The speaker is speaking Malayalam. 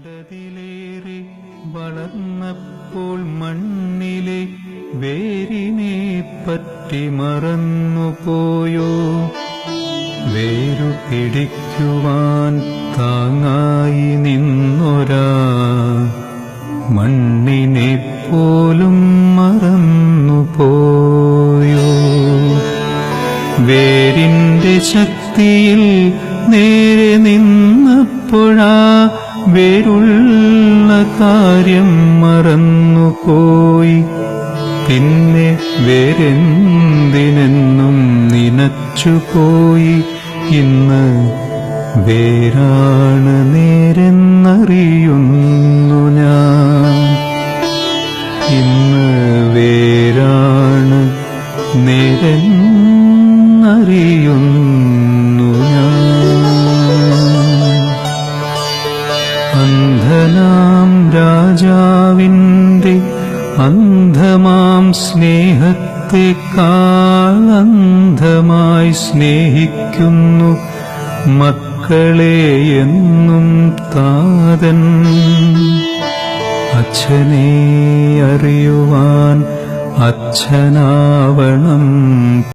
വേണ്ടതിലേറെ വളർന്നപ്പോൾ മണ്ണിലെ വേരിനെ പറ്റി മറന്നുപോയോ? വേരു പിടിക്കുവാൻ താങ്ങായി നിന്നൊരാ മണ്ണിനെ പോലും മറന്നുപോയോ? വേരിന്റെ ശക്തിയിൽ നേരെ നിന്നപ്പോഴാ വേരുള്ള കാര്യം മറന്നുപോയി. പിന്നെ വേരെന്തിനെന്നും നിനച്ചുപോയി. ഇന്ന് വേരാണ് നേരെന്നറിയുന്നു ഞാൻ. ഇന്ന് വേരാണ് നേരെന്നറിയുന്നു ഞാൻ. അന്ധനാം രാജാവിന്റെ അന്ധമാം സ്നേഹത്തെക്കാൾ അന്ധമായി സ്നേഹിക്കുന്നു മക്കളെ എന്നും താതൻ. അച്ഛനെ അറിയുവാൻ അച്ഛനാവണം